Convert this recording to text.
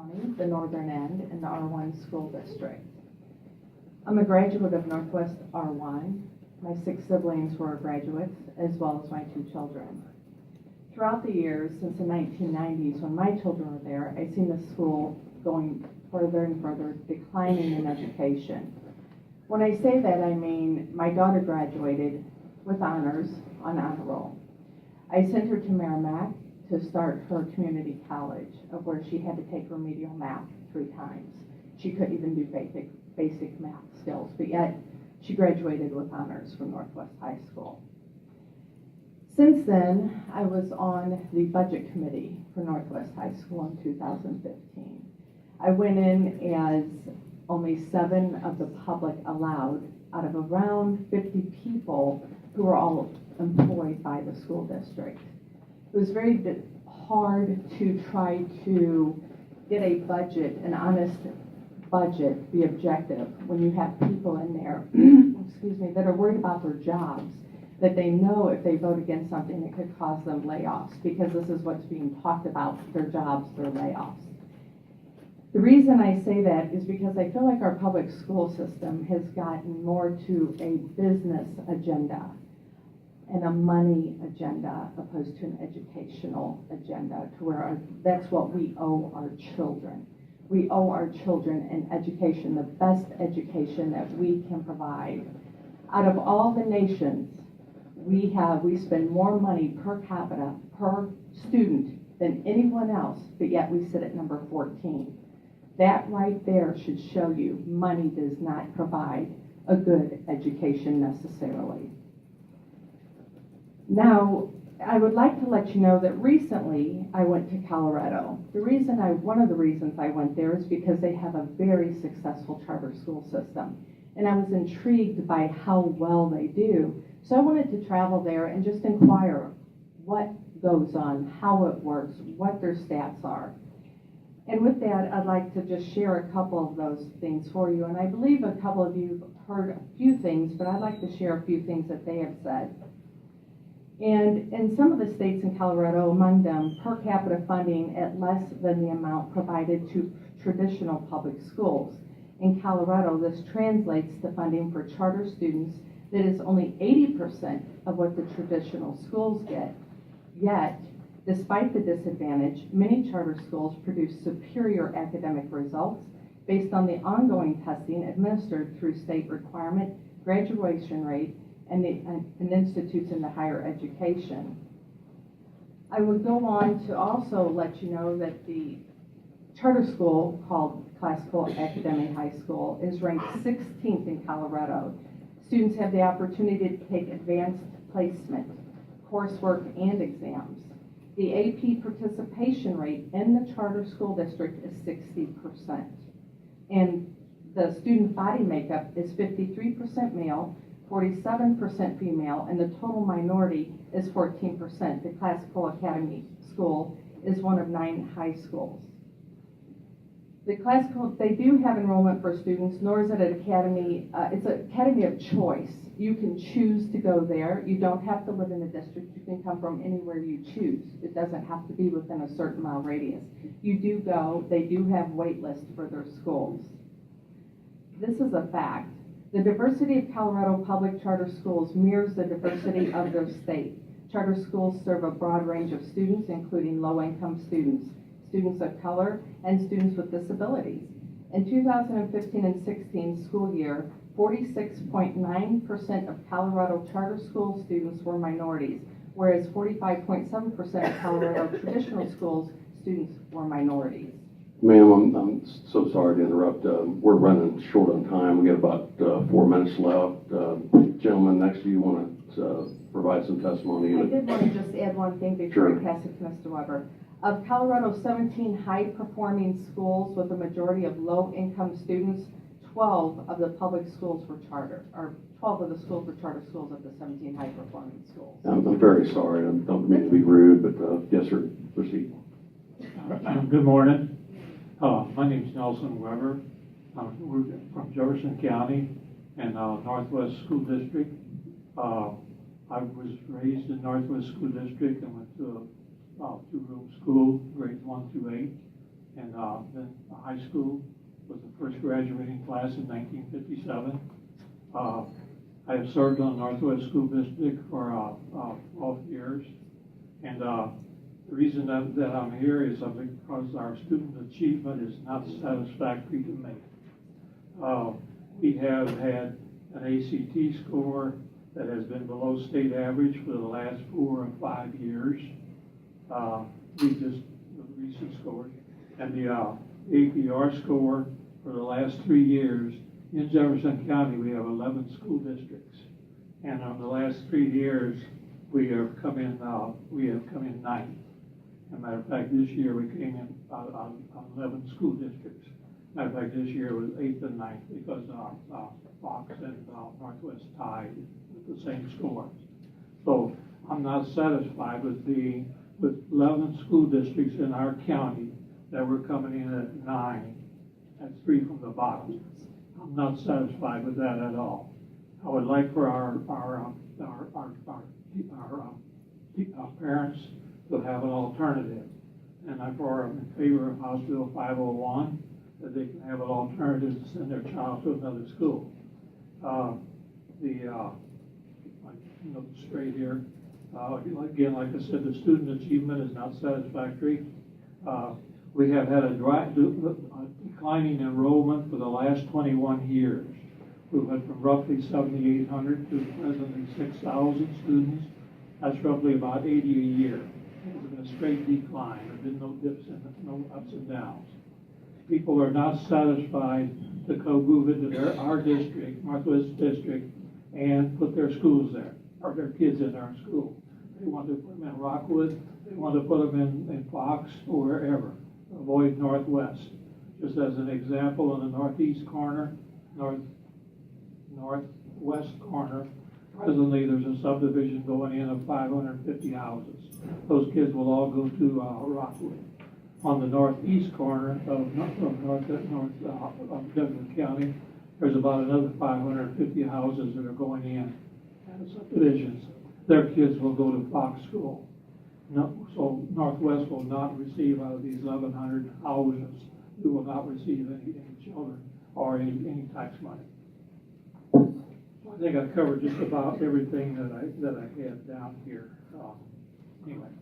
County, the northern end, in the R1 school district. I'm a graduate of Northwest R1. My 6 siblings were graduates, as well as my 2 children. Throughout the years, since the 1990s, when my children were there, I've seen the school going further and further, declining in education. When I say that, I mean my daughter graduated with honors on honor roll. I sent her to Merrimack to start her community college, of where she had to take remedial math 3 times. She couldn't even do basic math skills, but yet she graduated with honors from Northwest High School. Since then, I was on the budget committee for Northwest High School in 2015. I went in as only 7 of the public allowed out of around 50 people who were all employed by the school district. It was very hard to try to get a budget, an honest budget, be objective when you have people in there, excuse me, that are worried about their jobs, that they know if they vote against something it could cause them layoffs, because this is what's being talked about, their jobs, their layoffs. The reason I say that is because I feel like our public school system has gotten more to a business agenda and a money agenda opposed to an educational agenda, to where that's what we owe our children. We owe our children an education, the best education that we can provide. Out of all the nations, we spend more money per capita, per student than anyone else, but yet we sit at number 14. That right there should show you money does not provide a good education necessarily. Now, I would like to let you know that recently I went to Colorado. One of the reasons I went there is because they have a very successful charter school system. And I was intrigued by how well they do. So I wanted to travel there and just inquire what goes on, how it works, what their stats are. And with that, I'd like to just share a couple of those things for you. And I believe a couple of you have heard a few things, but I'd like to share a few things that they have said. And in some of the states in Colorado, among them, per capita funding at less than the amount provided to traditional public schools. In Colorado, this translates to funding for charter students that is only 80% of what the traditional schools get. Yet, despite the disadvantage, many charter schools produce superior academic results based on the ongoing testing administered through state requirement, graduation rate, and institutes in the higher education. I would go on to also let you know that the charter school called Classical Academy High School is ranked 16th in Colorado. Students have the opportunity to take advanced placement, coursework, and exams. The AP participation rate in the charter school district is 60%. And the student body makeup is 53% male, 47% female, and the total minority is 14%. The Classical Academy School is one of 9 high schools. The classical, they do have enrollment for students, nor is it an academy, it's an academy of choice. You can choose to go there. You don't have to live in the district. You can come from anywhere you choose. It doesn't have to be within a certain mile radius. You do go, they do have wait lists for their schools. This is a fact. The diversity of Colorado public charter schools mirrors the diversity of their state. Charter schools serve a broad range of students, including low-income students, students of color, and students with disabilities. In 2015 and 16 school year, 46.9% of Colorado charter school students were minorities, whereas 45.7% of Colorado traditional schools students were minorities. Ma'am, I'm so sorry to interrupt. We're running short on time. We got about 4 minutes left. Gentleman next to you want to provide some testimony? I did want to just add one thing before I pass it to Mr. Weber. Of Colorado's 17 high-performing schools with a majority of low-income students, 12 of the public schools were charter, or 12 of the schools were charter schools of the 17 high-performing schools. I'm very sorry. I don't mean to be rude, but yes, sir. Proceed. Good morning. My name is Nelson Weber. We're from Jefferson County and Northwest School District. I was raised in Northwest School District and went to a 2-room school, grades 1 through 8. and then high school was the first graduating class in 1957. I have served on the Northwest School District for 12 years, and the reason that I'm here is because our student achievement is not satisfactory to me. We have had an ACT score that has been below state average for the last 4 or 5 years. The recent scores, and the APR score for the last 3 years. In Jefferson County, we have 11 school districts, and on the last 3 years, we have come in ninth. As a matter of fact, this year we came in on 11 school districts. Matter of fact, this year was 8th and 9th because Fox and Northwest tied with the same scores. So I'm not satisfied with 11 school districts in our county that were coming in at 9. That's 3 from the bottom. I'm not satisfied with that at all. I would like for our parents to have an alternative, and I'm in favor of House Bill 501, that they can have an alternative to send their child to another school. Straight here. Again, like I said, the student achievement is not satisfactory. We have had a declining enrollment for the last 21 years. We went from roughly 7,800 to presently 6,000 students. That's roughly about 80 a year. It's been a straight decline. There have been no dips and no ups and downs. People are not satisfied to move into our district, Northwest District, and put their schools there, or their kids in our school. They want to put them in Rockwood, they want to put them in Fox, or wherever. Avoid Northwest. Just as an example, in the northeast corner, northwest corner, presently there's a subdivision going in of 550 houses. Those kids will all go to Rockwood. On the northeast corner of Jefferson County, there's about another 550 houses that are going in as subdivisions. Their kids will go to Fox School. No, so Northwest will not receive out of these 1,100 houses. We will not receive any children or any tax money. I think I've covered just about everything that I had down here. Anyway.